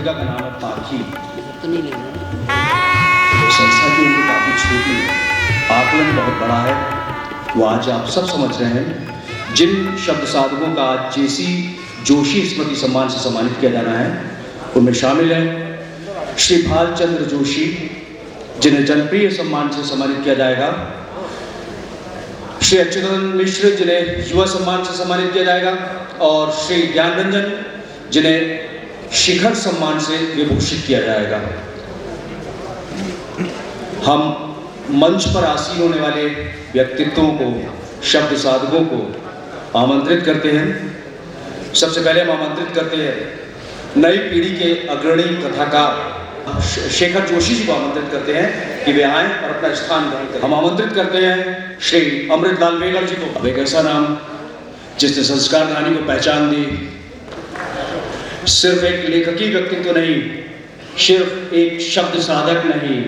जगह का नाम है पाखी। तो नहीं लेना संस्था की उम्र काफ़ी छोटी है, आकलन बहुत बड़ा है। वो आज आप सब समझ रहे हैं। जिन शब्द साधकों का आज जेसी जोशी स्मृति सम्मान से सम्मानित किया जाना है, उनमें शामिल हैं श्री भालचंद्र जोशी, जिन्हें जनप्रिय सम्मान से सम्मानित किया जाएगा, श्री अच्युतानंद मिश्र, जिन्हें युवा सम्मान से सम्मानित किया जाएगा, और श्री ज्ञान रंजन, जिन्हें शिखर सम्मान से विभूषित किया जाएगा। हम मंच पर आसीन होने वाले व्यक्तित्वों को, शब्द साधकों को आमंत्रित करते हैं। सबसे पहले हम आमंत्रित करते हैं नई पीढ़ी के अग्रणी कथाकार शेखर जोशी जी को आमंत्रित करते हैं कि वे आएं और अपना स्थान ग्रहण करें। हम आमंत्रित करते हैं श्री अमृतलाल वेगड़ जी को। अब एक ऐसा नाम जिसने संस्कार रानी को पहचान दी, सिर्फ एक लेखकी व्यक्तित्व नहीं, सिर्फ एक शब्द साधक नहीं,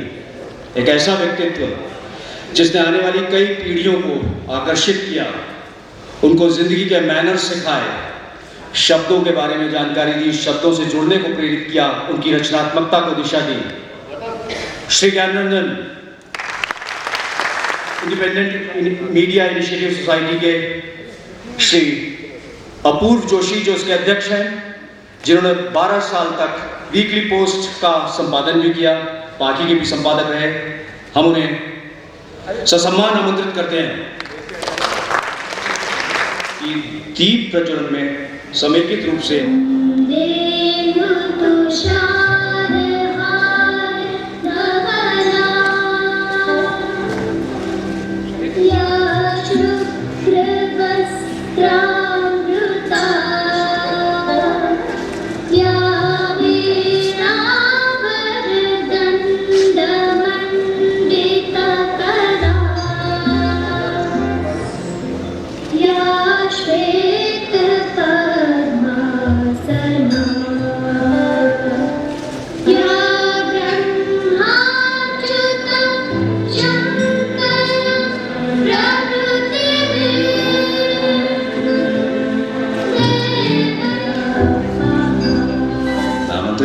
एक ऐसा व्यक्तित्व जिसने आने वाली कई पीढ़ियों को आकर्षित किया, उनको जिंदगी के मैनर्स सिखाए, शब्दों के बारे में जानकारी दी, शब्दों से जुड़ने को प्रेरित किया, उनकी रचनात्मकता को दिशा दी। श्री ज्ञान Ranjan, independent media initiative society के श्री अपूर्व जोशी जो उसके अध्यक्ष हैं, जिन्होंने 12 साल तक वीकली पोस्ट का संपादन भी किया, पाखी के भी संपादक रहे। हम उन्हें ससम्मान आमंत्रित करते हैं कि दीप प्रज्वलन में समेकित रूप से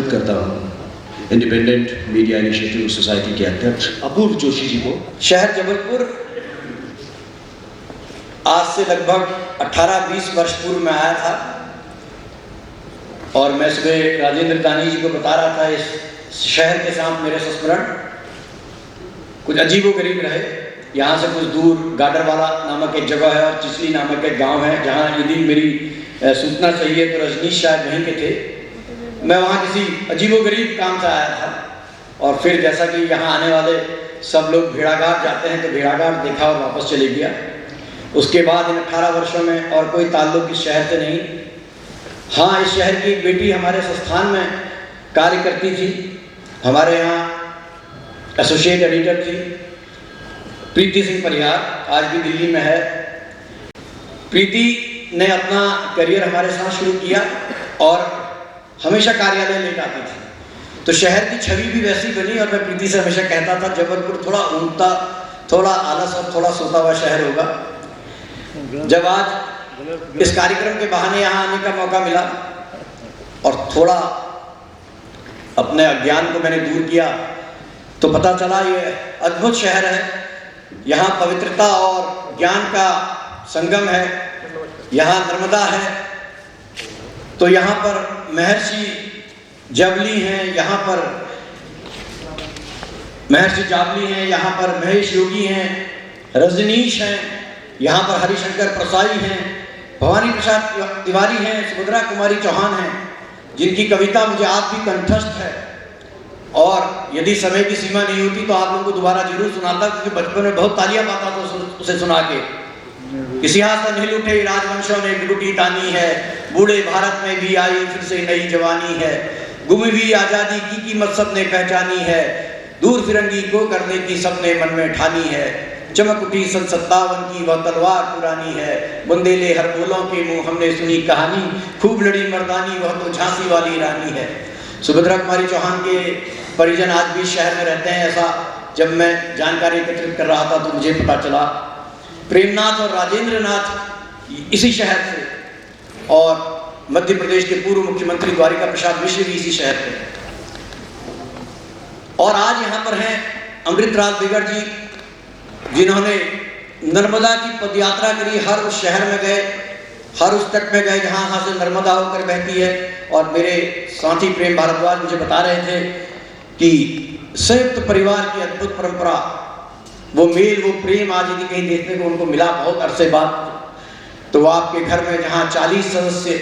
करता हूँ इंडिपेंडेंट मीडिया इनिशिएटिव सोसाइटी के अध्यक्ष अपूर्व जोशी जी को। शहर जबलपुर आज से लगभग 18-20 वर्ष पूर्व में आया था और मैं सुबह राजेंद्र दानी जी को बता रहा था इस शहर के साथ मेरे संस्मरण कुछ अजीबोगरीब रहे। यहाँ से कुछ दूर गाडरवाला नामक एक जगह है और चिचली नामक एक गांव है, जहाँ यदि मेरी सूचना सही है तो रजनीश शायद वहीं के थे। मैं वहाँ किसी अजीबोगरीब काम से आया था और फिर जैसा कि यहाँ आने वाले सब लोग भेड़ाघाट जाते हैं तो भेड़ाघाट देखा और वापस चले गया। उसके बाद इन 18 वर्षों में और कोई ताल्लुक इस शहर से नहीं। हाँ, इस शहर की एक बेटी हमारे संस्थान में कार्य करती थी, हमारे यहाँ एसोसिएट एडिटर थी, प्रीति सिंह परिहार, आज भी दिल्ली में है। प्रीति ने अपना करियर हमारे साथ शुरू किया और हमेशा कार्यालय लेकर आती थी, तो शहर की छवि भी वैसी बनी। और मैं प्रीति से हमेशा कहता था जबलपुर थोड़ा ऊँटता, थोड़ा आलस और थोड़ा सोता हुआ शहर होगा। जब आज इस कार्यक्रम के बहाने यहाँ आने का मौका मिला और थोड़ा अपने अज्ञान को मैंने दूर किया तो पता चला ये अद्भुत शहर है। यहाँ पवित्रता और ज्ञान का संगम है, यहाँ नर्मदा है, तो यहाँ पर महर्षि जाबली हैं, यहाँ पर महर्षि जाबली हैं, यहाँ पर महेश योगी हैं, रजनीश हैं, यहाँ पर हरिशंकर प्रसाई हैं, भवानी प्रसाद तिवारी हैं, सुभद्रा कुमारी चौहान हैं, जिनकी कविता मुझे आज भी कंठस्थ है। और यदि समय की सीमा नहीं होती तो आप लोगों को दोबारा जरूर सुनाता, क्योंकि बचपन में बहुत तालियां पाता था उसे सुना के। किसी हाथ हिल उठे राजवंशों ने लुटी तानी है, बूढ़े भारत में भी आई फिर से नई जवानी है, गुम हुई आजादी की कीमत सबने पहचानी है, दूर फिरंगी को करने की सबने मन में ठानी है, चमक उठी सन 57 की वह तलवार पुरानी है, बुंदेले हर बोलों के मुंह हमने सुनी कहानी, खूब लड़ी मर्दानी वह तो झांसी वाली रानी है। सुभद्रा कुमारी चौहान के परिजन आज भी शहर में रहते हैं, ऐसा जब मैं जानकारी एकत्रित कर रहा था तो मुझे पता चला। प्रेमनाथ और राजेंद्र नाथ इसी शहर से, और मध्य प्रदेश के पूर्व मुख्यमंत्री द्वारिका प्रसाद मिश्र भी इसी शहर के। और आज यहाँ पर हैं अमृतलाल बिगड़ जी, जिन्होंने नर्मदा की पदयात्रा करी, हर उस शहर में गए, हर उस तट में गए जहाँ से नर्मदा होकर बहती है। और मेरे साथी प्रेम भारद्वाज मुझे बता रहे थे कि संयुक्त परिवार की अद्भुत परंपरा, वो मेल, वो प्रेम आज यदि कहीं देखने को उनको मिला बहुत अरसे बाद, तो वो आपके घर में जहाँ 40 सदस्य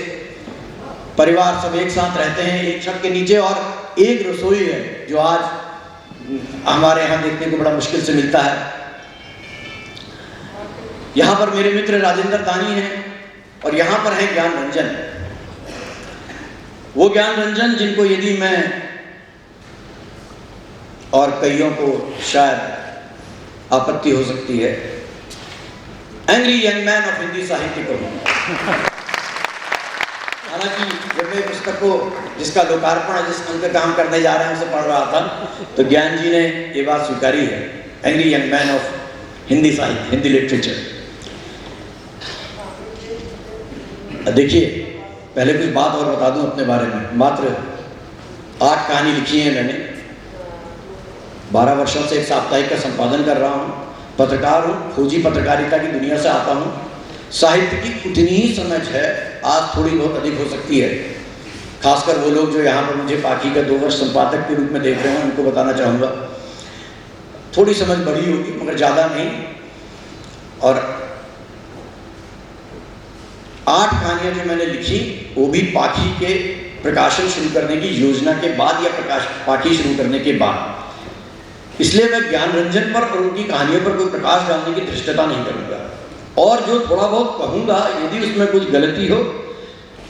परिवार सब एक साथ रहते हैं एक छत के नीचे, और एक रसोई है, जो आज हमारे यहाँ देखने को बड़ा मुश्किल से मिलता है। यहाँ पर मेरे मित्र राजेंद्र दानी हैं, और यहाँ पर है ज्ञान रंजन, वो ज्ञान रंजन जिनको यदि मैं और कईयों को शायद आपत्ति हो सकती है, angry young man of Hindi साहित्य को। हालांकि जब मैं पुस्तक को, जिसका लोकार्पण जिस अंक का हम करने जा रहे हैं उसे पढ़ रहा था, तो ज्ञान जी ने ये बात स्वीकारी है, angry young man of Hindi साहित्य, हिंदी लिटरेचर। देखिए, पहले कुछ बात और बता दूं अपने बारे में। मात्र 8 कहानी लिखी है मैंने, 12 वर्षों से एक साप्ताहिक का संपादन कर रहा हूँ, पत्रकार हूँ, खोजी पत्रकारिता की दुनिया से आता हूँ। साहित्य की उतनी ही समझ है, आज थोड़ी बहुत अधिक हो सकती है, खासकर वो लोग जो यहाँ पर मुझे पाखी का 2 वर्ष संपादक के रूप में देख रहे हैं, उनको बताना चाहूँगा, थोड़ी समझ बढ़ी होगी मगर ज़्यादा नहीं। और 8 कहानियाँ जो मैंने लिखी, वो भी पाखी के प्रकाशन शुरू करने की योजना के बाद, या पाखी शुरू करने के बाद। इसलिए मैं ज्ञान रंजन पर और उनकी कहानियों पर कोई प्रकाश डालने की धृष्टता नहीं करूँगा, और जो थोड़ा बहुत कहूँगा यदि उसमें कुछ गलती हो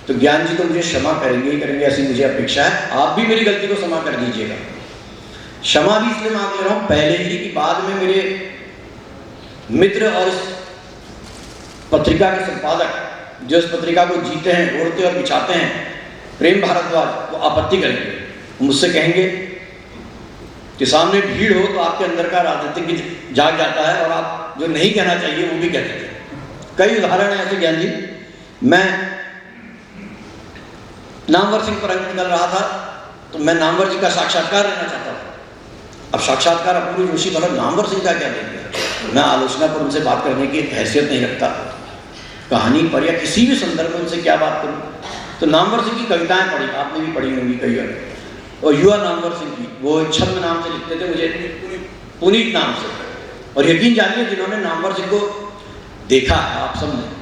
तो ज्ञान जी तो मुझे क्षमा करेंगे ही करेंगे, ऐसी मुझे अपेक्षा है। आप भी मेरी गलती को क्षमा कर दीजिएगा। क्षमा भी इसलिए मांग ले रहा हूँ पहले ही कि बाद में मेरे मित्र और इस पत्रिका के संपादक, जो इस पत्रिका को जीते हैं, ओढ़ते और बिछाते हैं, प्रेम भारद्वाज, वो आपत्ति करेंगे, मुझसे कहेंगे कि सामने भीड़ हो तो आपके अंदर का राजनीतिक जाग जाता है, और आप जो नहीं कहना चाहिए वो भी कहते थे। कई उदाहरण हैं ऐसे ज्ञान जी। मैं नामवर सिंह पर अंक निकल रहा था, तो मैं नामवर जी का साक्षात्कार लेना चाहता था। अब साक्षात्कार अपूर्व जोशी बोला, नामवर सिंह का क्या लेंगे? मैं आलोचना पर उनसे बात करने की हैसियत नहीं रखता, कहानी पर या किसी भी संदर्भ में उनसे क्या बात करूं। तो नामवर सिंह की कविताएं पढ़ी, आपने भी पढ़ी होंगी कई बार, और युवा नामवर सिंह की, वो छद्म नाम से लिखते थे, मुझे पुनीत नाम से। और यकीन जानिए, जिन्होंने नामवर सिंह को देखा है, आप सब ने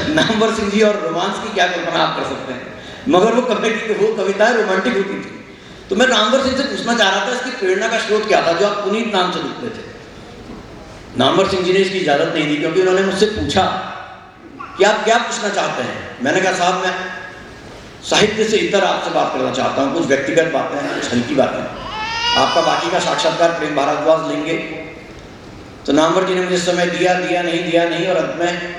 नामवर सिंह जी और रोमांस की क्या कल्पना आप कर सकते हैं, मगर वो कविताएं रोमांटिक होती थी। तो मैं नामवर सिंह से पूछना चाह रहा था, इसकी प्रेरणा का स्रोत क्या था जो आप पुनीत नाम से लिखते थे। नामवर सिंह जी ने इसकी इजाज़त नहीं दी, क्योंकि उन्होंने मुझसे पूछा कि आप क्या पूछना चाहते हैं। मैंने कहा, साहब मैं साहित्य से इतर आपसे बात करना चाहता हूँ, कुछ व्यक्तिगत बातें हैं, कुछ हल्की बातें। आपका बाकी का साक्षात्कार प्रेम भारद्वाज लेंगे। तो नामवर जी ने मुझे समय दिया नहीं, और अंत में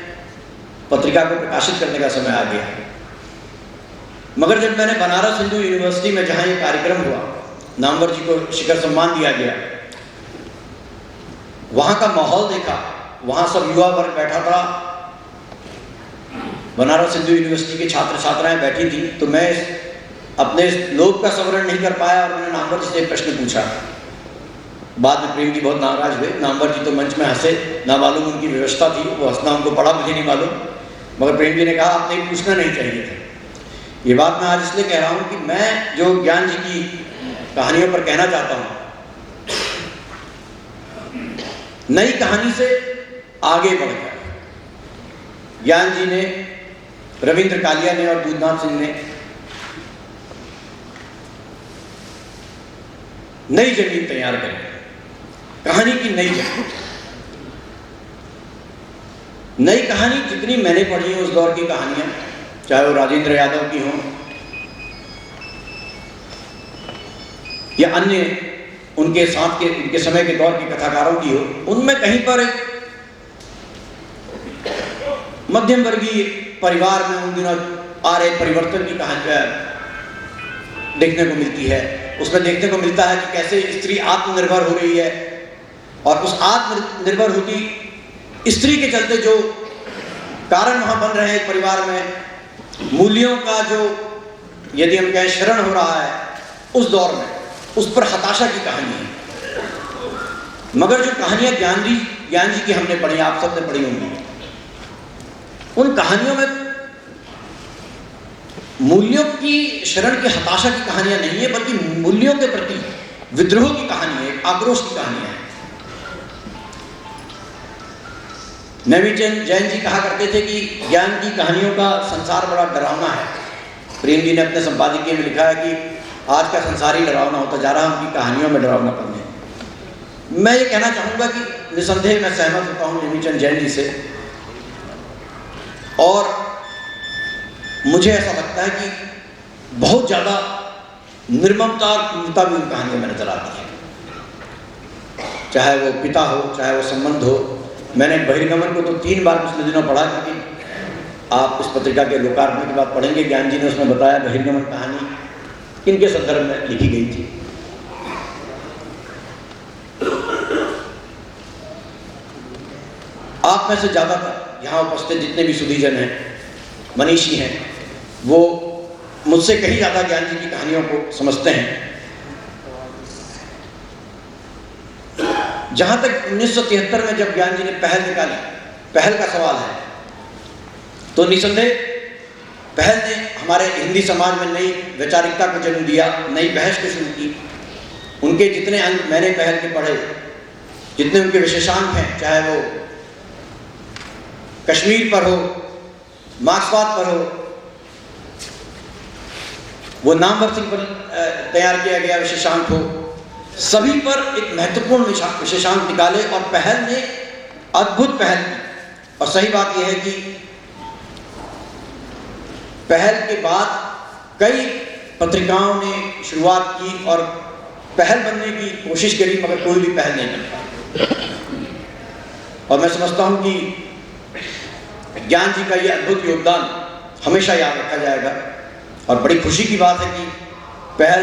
पत्रिका को प्रकाशित करने का समय आ गया। मगर जब मैंने बनारस हिंदू यूनिवर्सिटी में, जहाँ ये कार्यक्रम हुआ, नामवर जी को शिखर सम्मान दिया गया, वहाँ का माहौल देखा, वहाँ सब युवा वर्ग बैठा था, बनारस हिंदू यूनिवर्सिटी के छात्र छात्राएं बैठी थी। तो मैं अपने लोभ का संवरण नहीं कर पाया, और मैंने नामवर जी से एक प्रश्न पूछा। बाद में प्रेम जी बहुत नाराज हुए, नामवर जी तो मंच में हंसे, ना मालूम उनकी व्यवस्था थी, वो हंसना उनको पड़ा, मुझे नहीं मालूम, मगर प्रेम जी ने कहा आपने पूछना नहीं चाहिए था। ये बात मैं आज इसलिए कह रहा हूँ कि मैं जो ज्ञान जी की कहानियों पर कहना चाहता हूँ, नई कहानी से आगे बढ़ गया। ज्ञान जी ने, रविंद्र कालिया ने और दूधनाथ सिंह ने नई जमीन तैयार करी, कहानी की नई जमीन। नई कहानी जितनी मैंने पढ़ी है उस दौर की कहानियां, चाहे वो राजेंद्र यादव की हो या अन्य उनके साथ के, उनके समय के दौर के कथाकारों की हो, उनमें कहीं पर एक मध्यम वर्गीय परिवार में उन दिनों आ रहे परिवर्तन की कहानी देखने को मिलती है। उसमें देखने को मिलता है कि कैसे स्त्री आत्मनिर्भर हो रही है, और उस आत्मनिर्भर होती स्त्री के चलते जो कारण वहाँ बन रहे हैं परिवार में, मूल्यों का जो यदि हम कहें शरण हो रहा है उस दौर में, उस पर हताशा की कहानी है। मगर जो कहानियां ज्ञान जी की हमने पढ़ी, आप सबने पढ़ी होंगी, उन कहानियों में मूल्यों की शरण की हताशा की कहानियां नहीं है, बल्कि मूल्यों के प्रति विद्रोह की कहानी है, आक्रोश की कहानी है। नेमीचंद जैन जी कहा करते थे कि ज्ञान की कहानियों का संसार बड़ा डरावना है। प्रेम जी ने अपने संपादकीय में लिखा है कि आज का संसार ही डरावना होता जा रहा है, उनकी कहानियों में डरावना पड़ने। मैं ये कहना चाहूँगा कि निसंदेह मैं सहमत होता हूँ नेमीचंद जैन जी से, और मुझे ऐसा लगता है कि बहुत ज़्यादा निर्ममता और क्रूरता भी उन कहानियों में नजर आती है, चाहे वो पिता हो, चाहे वो संबंध हो। मैंने बहिर्गमन को तो 3 बार पिछले दिनों पढ़ा, क्योंकि आप उस पत्रिका के लोकार्पण के बाद पढ़ेंगे, ज्ञान जी ने उसमें बताया बहिर्गमन कहानी किनके संदर्भ में लिखी गई थी। आप में से ज़्यादातर यहाँ उपस्थित जितने भी सुधीजन हैं, मनीषी हैं, वो मुझसे कहीं ज़्यादा ज्ञान जी की कहानियों को समझते हैं। जहाँ तक 1973 में जब ज्ञान जी ने पहल निकाली, पहल का सवाल है, तो निसंदेह पहल ने हमारे हिंदी समाज में नई वैचारिकता को जन्म दिया, नई बहस को शुरू की। उनके जितने अंग मैंने पहल के पढ़े, जितने उनके विशेषांक हैं, चाहे वो कश्मीर पर हो, मार्क्सवाद पर हो, वो नामवर सिंह पर तैयार किया गया विशेषांक हो, सभी पर एक महत्वपूर्ण विशेषांक निकाले और पहल ने अद्भुत पहल की। और सही बात यह है कि पहल के बाद कई पत्रिकाओं ने शुरुआत की और पहल बनने की कोशिश करी, मगर कोई भी पहल नहीं बन पाई। और मैं समझता हूं कि ज्ञान जी का यह अद्भुत योगदान हमेशा याद रखा जाएगा। और बड़ी खुशी की बात है कि पहल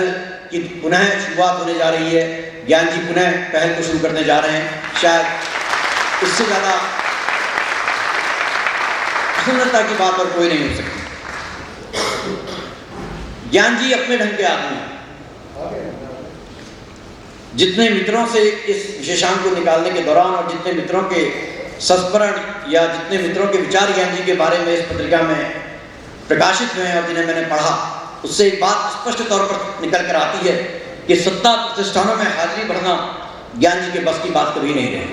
की पुनः शुरुआत होने जा रही है, ज्ञान जी पुनः पहल को शुरू करने जा रहे हैं। शायद इससे ज़्यादा प्रसन्नता की बात और कोई नहीं हो सकती। ज्ञान जी अपने ढंग के आदमी हैं। जितने मित्रों से इस विशेषांक को निकालने के दौरान और जितने मित्रों के संस्मरण या जितने मित्रों के विचार ज्ञान जी के बारे में इस पत्रिका में प्रकाशित हुए हैं और जिन्हें मैंने पढ़ा, उससे एक बात स्पष्ट तौर पर निकल कर आती है कि सत्ता प्रतिष्ठानों में हाजिरी बढ़ना ज्ञान जी के बस की बात कभी नहीं रही।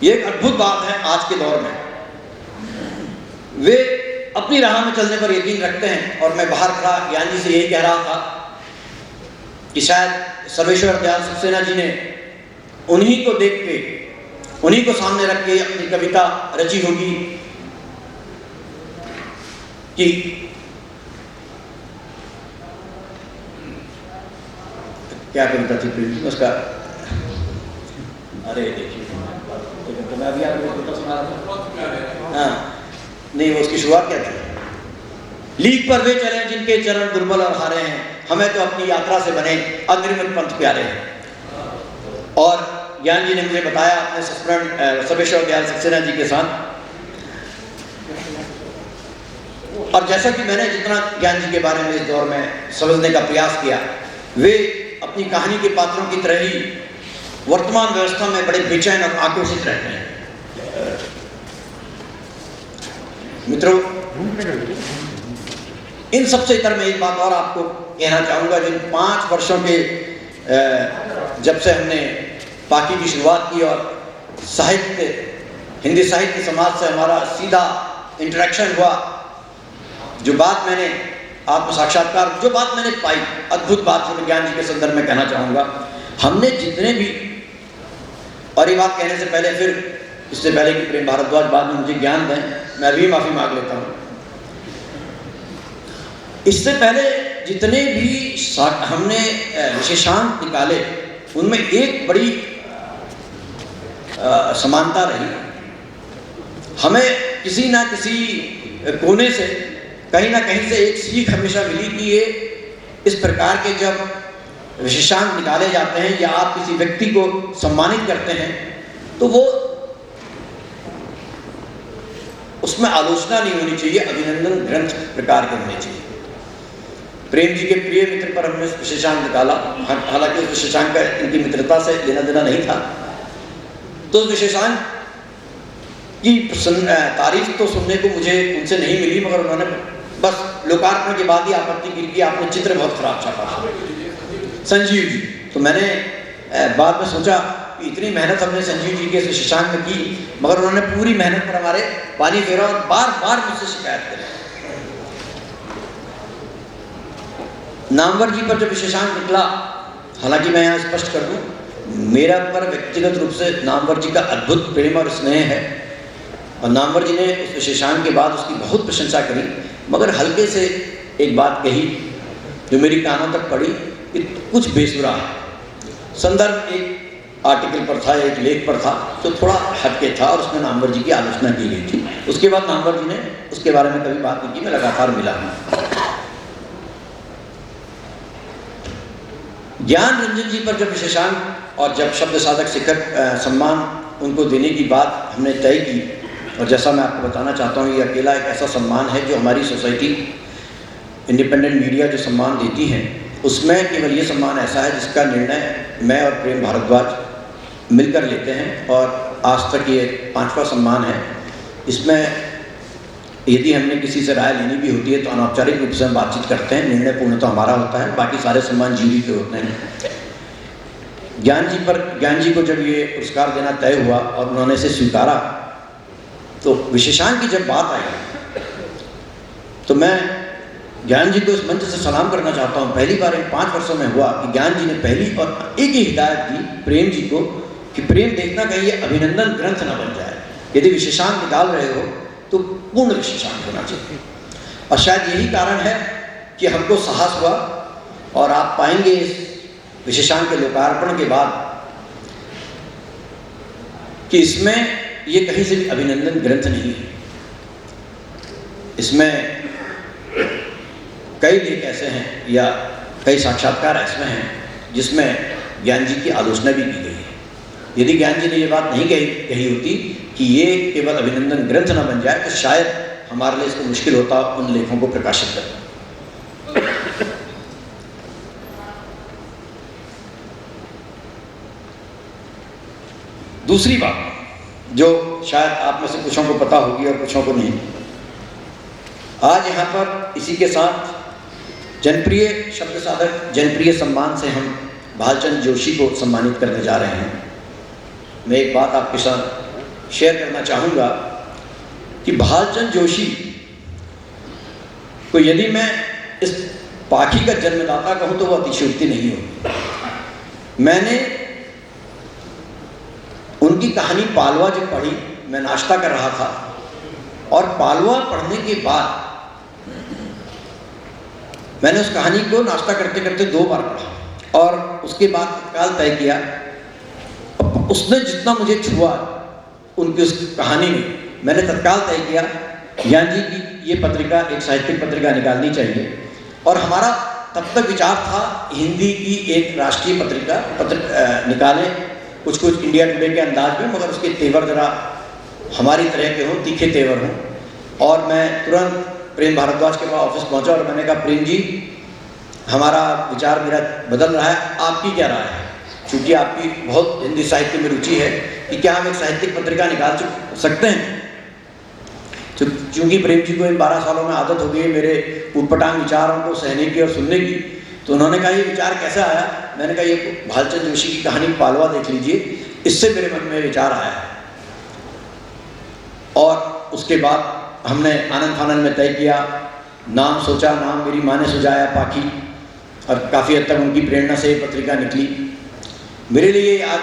ये एक अद्भुत बात है आज के दौर में। वे अपनी राह में चलने पर यकीन रखते हैं, और मैं बाहर खड़ा ज्ञान जी से यही कह रहा था कि शायद सर्वेश्वर दयाल सक्सेना जी ने उन्हीं को देख के, उन्हीं को सामने रख के अपनी कविता रची होगी कि क्या कविता थी उसका, अरे देखिए तो मैं अभी आपको कविता सुना रहा था। हाँ नहीं, वो उसकी शुरुआत क्या थी? लीक पर वे चले जिनके चरण दुर्बल और हारे हैं, हमें तो अपनी यात्रा से बने अनिर्मित पंथ प्यारे हैं। और ज्ञान जी ने मुझे बताया अपने संस्मरण सर्वेश्वर दयाल सक्सेना जी के साथ, और जैसा कि मैंने जितना ज्ञान जी के बारे में इस दौर में समझने का प्रयास किया, वे अपनी कहानी के पात्रों की तरह ही वर्तमान व्यवस्था में बड़े बेचैन और आक्रोशित रहते हैं। मित्रों, इन सबसे इतर मैं एक बात और आपको कहना चाहूँगा। जिन 5 वर्षों के जब से हमने पाकी की शुरुआत की और साहित्य, हिंदी साहित्य समाज से हमारा सीधा इंटरेक्शन हुआ, जो बात मैंने आत्म साक्षात्कार, जो बात मैंने पाई, अद्भुत बात जो मैं ज्ञान जी के संदर्भ में कहना चाहूँगा, हमने जितने भी, और ये बात कहने से पहले, फिर इससे पहले कि प्रेम भारद्वाज बाद में मुझे ज्ञान दें, मैं अभी माफ़ी मांग लेता हूँ। इससे पहले जितने भी हमने विशेषांक निकाले, उनमें एक बड़ी समानता रही। हमें किसी ना किसी कोने से, कहीं ना कहीं से एक सीख हमेशा मिली कि ये इस प्रकार के जब विशेषांक निकाले जाते हैं या आप किसी व्यक्ति को सम्मानित करते हैं, तो वो उसमें आलोचना नहीं होनी चाहिए, अभिनंदन ग्रंथ प्रकार के होने चाहिए। प्रेम जी के प्रिय मित्र पर हमने विशेषांक निकाला, हालांकि उस विशेषांक का इनकी मित्रता से लेना देना नहीं था। तो उस विशेषांक की तारीफ तो सुनने को मुझे उनसे नहीं मिली, मगर उन्होंने बस लोकार्पण के बाद ही आपत्ति की कि आपने चित्र बहुत खराब छापा। संजीव जी, तो मैंने बाद में सोचा कि इतनी मेहनत हमने संजीव जी के विशेषांक में की, मगर उन्होंने पूरी मेहनत पर हमारे पानी फेरा और बार बार मुझसे शिकायत करी। नामवर जी पर जब विशेषांक निकला, हालांकि मैं यहाँ स्पष्ट कर दूं, मेरा पर व्यक्तिगत रूप से नामवर जी का अद्भुत प्रेम और स्नेह है, और नामवर जी ने उस विशेषांक के बाद उसकी बहुत प्रशंसा करी, मगर हल्के से एक बात कही जो मेरी कानों तक पड़ी कि कुछ बेसुरा है। संदर्भ एक आर्टिकल पर था, एक लेख पर था जो थोड़ा हटके था, और उसमें नामवर जी की आलोचना की गई थी। उसके बाद नामवर जी ने उसके बारे में कभी बात नहीं की, मैं लगातार मिला हूँ। ज्ञान रंजन जी पर जब विशेषांक और जब शब्द साधक शिखर सम्मान उनको देने की बात हमने तय की, और जैसा मैं आपको बताना चाहता हूँ, ये अकेला एक ऐसा सम्मान है जो हमारी सोसाइटी इंडिपेंडेंट मीडिया जो सम्मान देती है, उसमें केवल ये सम्मान ऐसा है जिसका निर्णय मैं और प्रेम भारद्वाज मिलकर लेते हैं, और आज तक ये 5वां सम्मान है। इसमें यदि हमने किसी से राय लेनी भी होती है तो अनौपचारिक रूप से हम बातचीत करते हैं, निर्णय पूर्ण तो हमारा होता है, बाकी सारे सम्मान जीवी के होते हैं। ज्ञान जी को जब ये पुरस्कार देना तय हुआ और उन्होंने इसे स्वीकारा, तो विशेषांक की जब बात आई तो मैं ज्ञान जी को इस मंच से सलाम करना चाहता हूँ। पहली बार इन 5 वर्षों में हुआ कि ज्ञान जी ने पहली और एक ही हिदायत दी प्रेम जी को कि प्रेम देखना कहीं ये अभिनंदन ग्रंथ न बन जाए, यदि विशेषांक निकाल रहे हो तो पूर्ण विशेषांक होना चाहिए। और शायद यही कारण है कि हमको साहस हुआ, और आप पाएंगे इस विशेषांक के लोकार्पण के बाद कि इसमें ये कहीं से भी अभिनंदन ग्रंथ नहीं है। इसमें कई लेख ऐसे हैं या कई साक्षात्कार ऐसे हैं जिसमें ज्ञान जी की आलोचना भी की गई है। यदि ज्ञान जी ने ये बात नहीं कही होती कि ये केवल अभिनंदन ग्रंथ न बन जाए, तो शायद हमारे लिए इसको मुश्किल होता उन लेखों को प्रकाशित करना। दूसरी बात जो शायद आप में से कुछों को पता होगी और कुछों को नहीं, आज यहाँ पर इसी के साथ जनप्रिय शब्द साधक जनप्रिय सम्मान से हम भालचंद जोशी को सम्मानित करने जा रहे हैं। मैं एक बात आपके साथ शेयर करना चाहूँगा कि भालचंद जोशी को यदि मैं इस पाखी का जन्मदाता कहूँ तो वो अतिशयोक्ति नहीं होगी। मैंने उनकी कहानी पालवा जो पढ़ी, मैं नाश्ता कर रहा था, और पालवा पढ़ने के बाद मैंने उस कहानी को नाश्ता करते करते 2 बार पढ़ा, और उसके बाद तत्काल तय किया। उसने जितना मुझे छुआ उनकी उस कहानी में, मैंने तत्काल तय किया ज्ञान जी की ये पत्रिका एक साहित्यिक पत्रिका निकालनी चाहिए। और हमारा तब तक विचार था हिंदी की एक राष्ट्रीय पत्रिका निकालें, कुछ इंडिया टुडे के अंदाज में, मगर उसके तेवर जरा हमारी तरह के हों, तीखे तेवर हों। और मैं तुरंत प्रेम भारद्वाज के पास ऑफिस पहुंचा और मैंने कहा, प्रेम जी, हमारा विचार मेरा बदल रहा है, आपकी क्या राय है? क्योंकि आपकी बहुत हिंदी साहित्य में रुचि है कि क्या हम एक साहित्यिक पत्रिका निकाल सकते हैं? तो चूँकि प्रेम जी को इन 12 सालों में आदत हो गई मेरे उटपटांग विचारों को सहने की और सुनने की, तो उन्होंने कहा ये विचार कैसे आया? मैंने कहा ये भालचंद जोशी की कहानी पालवा देख लीजिए, इससे मेरे मन में विचार आया है। और उसके बाद हमने आनंद फानंद में तय किया, नाम सोचा, नाम मेरी माँ ने सुझाया पाखी, और काफ़ी हद तक उनकी प्रेरणा से ये पत्रिका निकली। मेरे लिए आज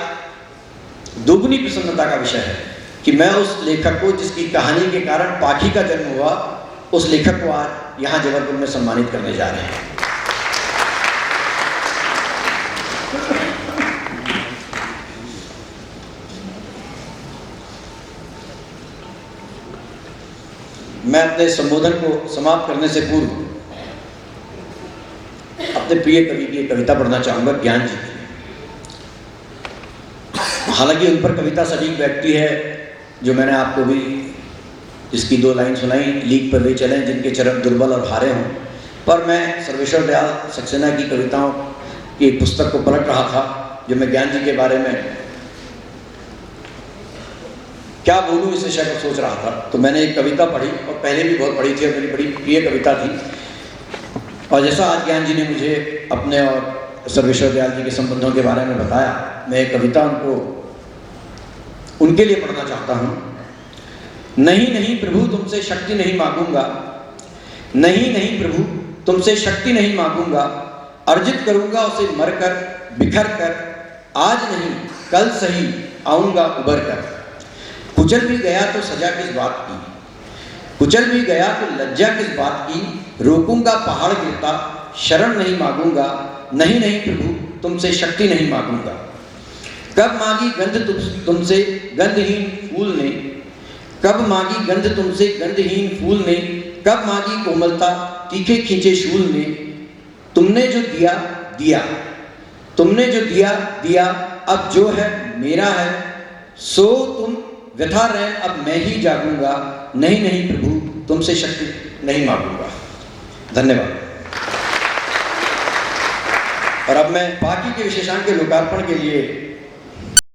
दोगुनी प्रसन्नता का विषय है कि मैं उस लेखक को जिसकी कहानी के कारण पाखी का जन्म हुआ, उस लेखक को आज यहाँ जबलपुर में सम्मानित करने जा रहे हैं। मैं अपने संबोधन को समाप्त करने से पूर्व अपने प्रिय कवि की कविता पढ़ना चाहूँगा, ज्ञान जी की। हालांकि उन पर कविता सटीक बैठती है, जो मैंने आपको भी इसकी 2 लाइन सुनाई, लीक पर वे चलें जिनके चरण दुर्बल और हारे हों, पर मैं सर्वेश्वर दयाल सक्सेना की कविताओं की पुस्तक को पलट रहा था, जो मैं ज्ञान जी के बारे में क्या बोलूं इस विषय पर सोच रहा था। तो मैंने एक कविता पढ़ी, और पहले भी बहुत पढ़ी थी, और मेरी बड़ी प्रिय कविता थी। और जैसा आज ज्ञान जी ने मुझे अपने और सर्वेश्वर दयाल जी के संबंधों के बारे में बताया, मैं एक कविता उनके लिए पढ़ना चाहता हूँ। नहीं नहीं प्रभु तुमसे शक्ति नहीं मांगूंगा, नहीं नहीं प्रभु तुमसे शक्ति नहीं मांगूंगा, अर्जित करूंगा उसे मरकर बिखर कर, आज नहीं कल सही आऊंगा उबर कर। कुचल भी गया तो सजा किस बात की, कुचल भी गया तो लज्जा किस बात की, रोकूंगा पहाड़ गिरता शरण नहीं मांगूंगा, नहीं नहीं प्रभु तुमसे शक्ति नहीं मांगूंगा। कब मांगी गंध तुमसे गंधहीन फूल ने, कब मांगी गंध तुमसे गंधहीन फूल ने, कब मांगी कोमलता तीखे खींचे शूल ने। तुमने जो दिया दिया, तुमने जो दिया दिया, अब जो है मेरा है, सो तुम व्यथा रैन अब मैं ही जागूंगा, नहीं नहीं प्रभु तुमसे शक्ति नहीं मांगूंगा। धन्यवाद। और अब मैं बाकी के विशेषांक के लोकार्पण के लिए